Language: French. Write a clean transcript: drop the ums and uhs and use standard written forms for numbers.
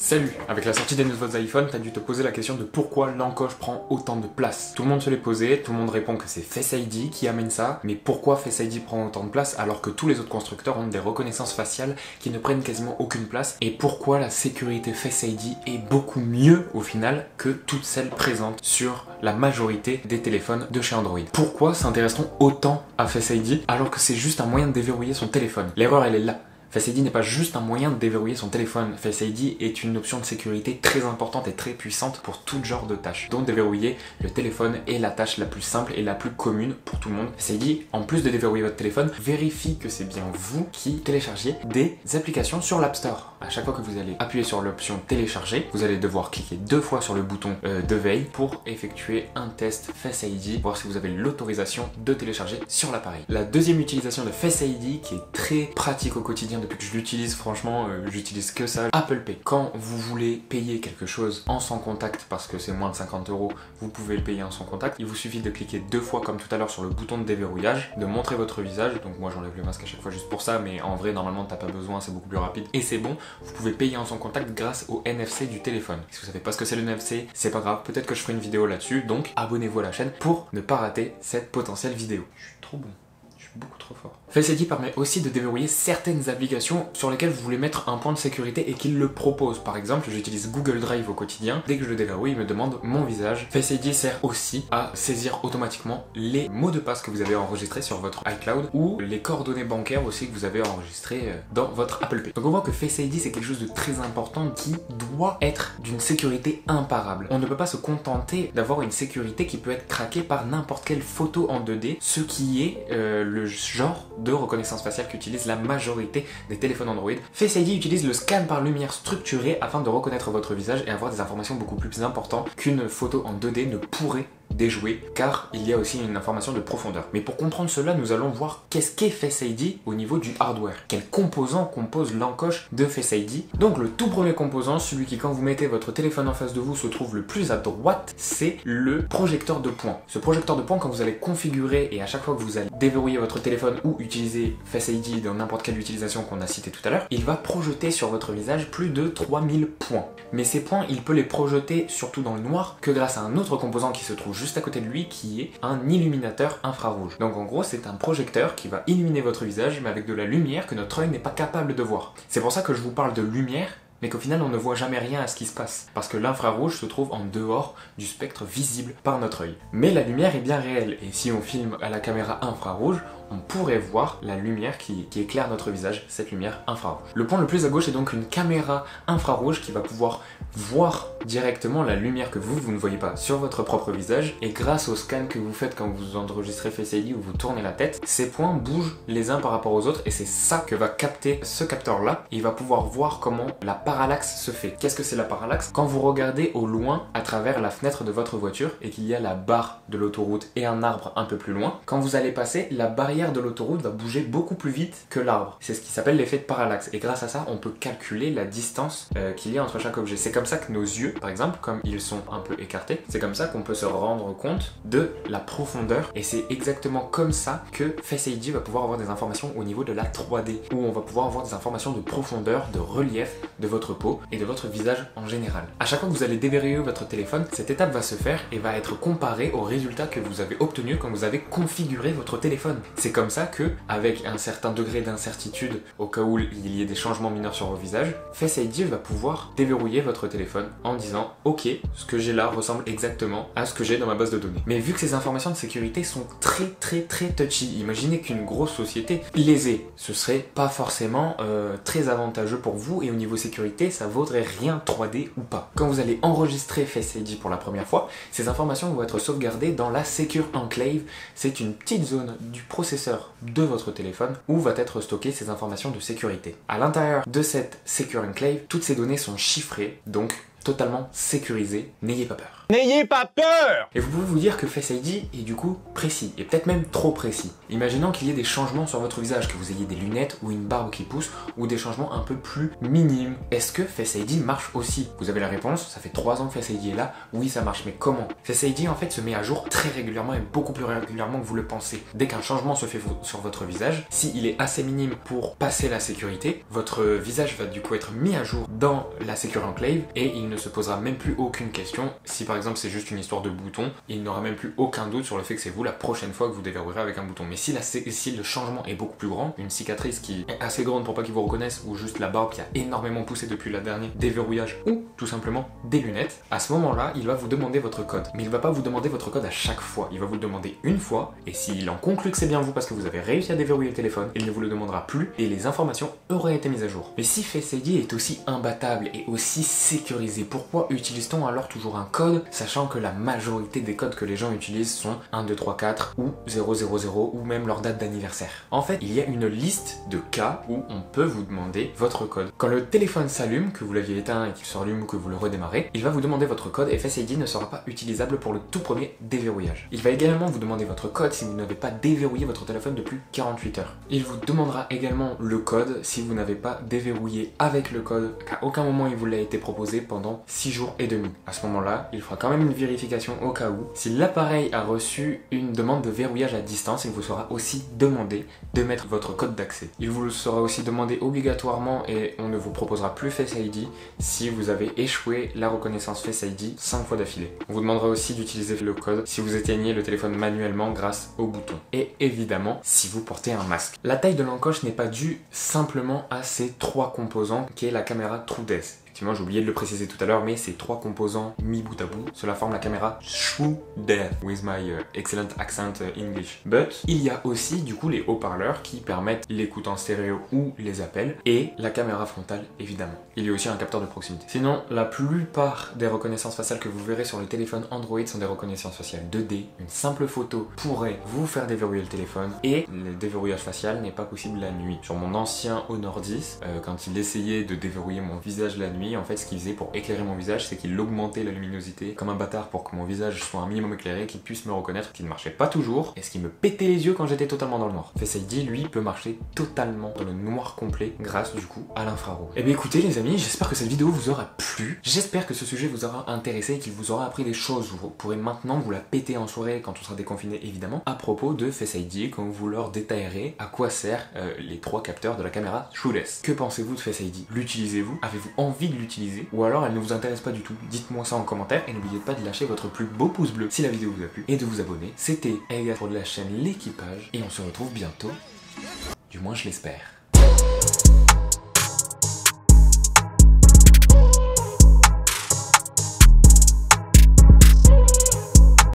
Salut! Avec la sortie des nouveaux iPhones, t'as dû te poser la question de pourquoi l'encoche prend autant de place. Tout le monde se l'est posé, tout le monde répond que c'est Face ID qui amène ça, mais pourquoi Face ID prend autant de place alors que tous les autres constructeurs ont des reconnaissances faciales qui ne prennent quasiment aucune place, et pourquoi la sécurité Face ID est beaucoup mieux au final que toutes celles présentes sur la majorité des téléphones de chez Android. Pourquoi s'intéresse-t-on autant à Face ID alors que c'est juste un moyen de déverrouiller son téléphone? L'erreur elle est là. Face ID n'est pas juste un moyen de déverrouiller son téléphone. Face ID est une option de sécurité très importante et très puissante pour tout genre de tâches. Donc déverrouiller le téléphone est la tâche la plus simple et la plus commune pour tout le monde. Face ID, en plus de déverrouiller votre téléphone, vérifie que c'est bien vous qui téléchargez des applications sur l'App Store. À chaque fois que vous allez appuyer sur l'option télécharger, vous allez devoir cliquer 2 fois sur le bouton de veille pour effectuer un test Face ID, voir si vous avez l'autorisation de télécharger sur l'appareil. La deuxième utilisation de Face ID qui est très pratique au quotidien depuis que je l'utilise, franchement, j'utilise que ça. Apple Pay. Quand vous voulez payer quelque chose en sans contact, parce que c'est moins de 50 €, vous pouvez le payer en sans contact. Il vous suffit de cliquer 2 fois comme tout à l'heure sur le bouton de déverrouillage, de montrer votre visage. Donc moi j'enlève le masque à chaque fois juste pour ça, mais en vrai normalement t'as pas besoin, c'est beaucoup plus rapide et c'est bon. Vous pouvez payer en sans contact grâce au NFC du téléphone. Si vous savez pas ce que c'est le NFC, c'est pas grave, peut-être que je ferai une vidéo là-dessus, donc abonnez-vous à la chaîne pour ne pas rater cette potentielle vidéo. Je suis trop bon. Je suis beaucoup trop fort. Face ID permet aussi de déverrouiller certaines applications sur lesquelles vous voulez mettre un point de sécurité et qu'il le propose. Par exemple, j'utilise Google Drive au quotidien. Dès que je le déverrouille, il me demande mon visage. Face ID sert aussi à saisir automatiquement les mots de passe que vous avez enregistrés sur votre iCloud ou les coordonnées bancaires aussi que vous avez enregistrées dans votre Apple Pay. Donc on voit que Face ID c'est quelque chose de très important qui doit être d'une sécurité imparable. On ne peut pas se contenter d'avoir une sécurité qui peut être craquée par n'importe quelle photo en 2D, ce qui est le genre de reconnaissance faciale qu'utilise la majorité des téléphones Android. Face ID utilise le scan par lumière structurée afin de reconnaître votre visage et avoir des informations beaucoup plus importantes qu'une photo en 2D ne pourrait déjouer, car il y a aussi une information de profondeur. Mais pour comprendre cela, nous allons voir qu'est-ce qu'est Face ID au niveau du hardware. Quels composants composent l'encoche de Face ID? Donc le tout premier composant, celui qui quand vous mettez votre téléphone en face de vous se trouve le plus à droite, c'est le projecteur de points. Ce projecteur de points, quand vous allez configurer et à chaque fois que vous allez déverrouiller votre téléphone ou utiliser Face ID dans n'importe quelle utilisation qu'on a citée tout à l'heure, il va projeter sur votre visage plus de 3000 points. Mais ces points, il peut les projeter surtout dans le noir que grâce à un autre composant qui se trouve juste à côté de lui qui est un illuminateur infrarouge. Donc en gros c'est un projecteur qui va illuminer votre visage mais avec de la lumière que notre œil n'est pas capable de voir. C'est pour ça que je vous parle de lumière mais qu'au final on ne voit jamais rien à ce qui se passe, parce que l'infrarouge se trouve en dehors du spectre visible par notre œil. Mais la lumière est bien réelle, et si on filme à la caméra infrarouge, on pourrait voir la lumière qui éclaire notre visage, cette lumière infrarouge. Le point le plus à gauche est donc une caméra infrarouge qui va pouvoir voir directement la lumière que vous ne voyez pas sur votre propre visage, et grâce au scan que vous faites quand vous enregistrez Face ID ou vous tournez la tête, ces points bougent les uns par rapport aux autres, et c'est ça que va capter ce capteur-là. Il va pouvoir voir comment la parallaxe se fait. Qu'est-ce que c'est la parallaxe? Quand vous regardez au loin à travers la fenêtre de votre voiture et qu'il y a la barre de l'autoroute et un arbre un peu plus loin, quand vous allez passer, la barrière de l'autoroute va bouger beaucoup plus vite que l'arbre. C'est ce qui s'appelle l'effet de parallaxe. Et grâce à ça, on peut calculer la distance qu'il y a entre chaque objet. C'est comme ça que nos yeux, par exemple, comme ils sont un peu écartés, c'est comme ça qu'on peut se rendre compte de la profondeur. Et c'est exactement comme ça que Face ID va pouvoir avoir des informations au niveau de la 3D, où on va pouvoir avoir des informations de profondeur, de relief de votre peau et de votre visage en général. À chaque fois que vous allez déverrouiller votre téléphone, cette étape va se faire et va être comparée aux résultats que vous avez obtenus quand vous avez configuré votre téléphone. C'est comme ça que, avec un certain degré d'incertitude, au cas où il y ait des changements mineurs sur vos visages, Face ID va pouvoir déverrouiller votre téléphone en disant « Ok, ce que j'ai là ressemble exactement à ce que j'ai dans ma base de données ». Mais vu que ces informations de sécurité sont très touchy, imaginez qu'une grosse société lésée, ce serait pas forcément très avantageux pour vous, et au niveau sécurité, ça vaudrait rien 3D ou pas. Quand vous allez enregistrer Face ID pour la première fois, ces informations vont être sauvegardées dans la Secure Enclave. C'est une petite zone du processeur de votre téléphone où va être stockées ces informations de sécurité. À l'intérieur de cette Secure Enclave, toutes ces données sont chiffrées, donc totalement sécurisées. N'ayez pas peur. N'ayez pas peur! Et vous pouvez vous dire que Face ID est du coup précis, et peut-être même trop précis. Imaginons qu'il y ait des changements sur votre visage, que vous ayez des lunettes ou une barbe qui pousse, ou des changements un peu plus minimes. Est-ce que Face ID marche aussi? Vous avez la réponse, ça fait 3 ans que Face ID est là, oui ça marche, mais comment? Face ID en fait se met à jour très régulièrement et beaucoup plus régulièrement que vous le pensez. Dès qu'un changement se fait sur votre visage, s'il est assez minime pour passer la sécurité, votre visage va du coup être mis à jour dans la Secure Enclave et il ne se posera même plus aucune question. Si par exemple c'est juste une histoire de bouton, il n'aura même plus aucun doute sur le fait que c'est vous la prochaine fois que vous déverrouillerez avec un bouton. Mais si le changement est beaucoup plus grand, une cicatrice qui est assez grande pour pas qu'ils vous reconnaissent, ou juste la barbe qui a énormément poussé depuis la dernière déverrouillage, ou tout simplement des lunettes, à ce moment-là, il va vous demander votre code. Mais il va pas vous demander votre code à chaque fois. Il va vous le demander une fois, et s'il en conclut que c'est bien vous parce que vous avez réussi à déverrouiller le téléphone, il ne vous le demandera plus et les informations auraient été mises à jour. Mais si Face ID est aussi imbattable et aussi sécurisé, pourquoi utilise-t-on alors toujours un code, sachant que la majorité des codes que les gens utilisent sont 1, 2, 3, 4 ou 0, 0, 0 ou même leur date d'anniversaire? En fait, il y a une liste de cas où on peut vous demander votre code. Quand le téléphone s'allume, que vous l'aviez éteint et qu'il se rallume ou que vous le redémarrez, il va vous demander votre code et Face ID ne sera pas utilisable pour le tout premier déverrouillage. Il va également vous demander votre code si vous n'avez pas déverrouillé votre téléphone depuis 48 heures. Il vous demandera également le code si vous n'avez pas déverrouillé avec le code, qu'à aucun moment il vous l'a été proposé pendant 6 jours et demi. À ce moment-là, il fera quand même une vérification au cas où. Si l'appareil a reçu une demande de verrouillage à distance, il vous sera aussi demandé de mettre votre code d'accès. Il vous sera aussi demandé obligatoirement et on ne vous proposera plus Face ID si vous avez échoué la reconnaissance Face ID 5 fois d'affilée. On vous demandera aussi d'utiliser le code si vous éteignez le téléphone manuellement grâce au bouton. Et évidemment, si vous portez un masque. La taille de l'encoche n'est pas due simplement à ces 3 composants qu'est la caméra TrueDepth. Effectivement, j'ai oublié de le préciser tout à l'heure, mais ces 3 composants mis bout à bout, cela forme la caméra TrueDepth, with my excellent accent English. But, il y a aussi du coup les haut-parleurs qui permettent l'écoute en stéréo ou les appels, et la caméra frontale évidemment. Il y a aussi un capteur de proximité. Sinon, la plupart des reconnaissances faciales que vous verrez sur le téléphone Android sont des reconnaissances faciales 2D. Une simple photo pourrait vous faire déverrouiller le téléphone, et le déverrouillage facial n'est pas possible la nuit. Sur mon ancien Honor 10, quand il essayait de déverrouiller mon visage la nuit, en fait ce qu'il faisait pour éclairer mon visage, c'est qu'il augmentait la luminosité comme un bâtard pour que mon visage soit un minimum éclairé, qu'il puisse me reconnaître, ce qui ne marchait pas toujours, et ce qui me pétait les yeux quand j'étais totalement dans le noir. Face ID, lui, peut marcher totalement dans le noir complet grâce du coup à l'infrarouge. Et bien écoutez les amis, j'espère que cette vidéo vous aura plu, j'espère que ce sujet vous aura intéressé et qu'il vous aura appris des choses. Vous pourrez maintenant vous la péter en soirée quand on sera déconfiné évidemment, à propos de Face ID, quand vous leur détaillerez à quoi servent les 3 capteurs de la caméra TrueDepth. Que pensez-vous de Face ID? L'utilisez-vous? Avez-vous envie de l'utiliser, ou alors elle ne vous intéresse pas du tout? Dites-moi ça en commentaire et n'oubliez pas de lâcher votre plus beau pouce bleu si la vidéo vous a plu et de vous abonner. C'était Elliot pour la chaîne L'équipage et on se retrouve bientôt, du moins je l'espère.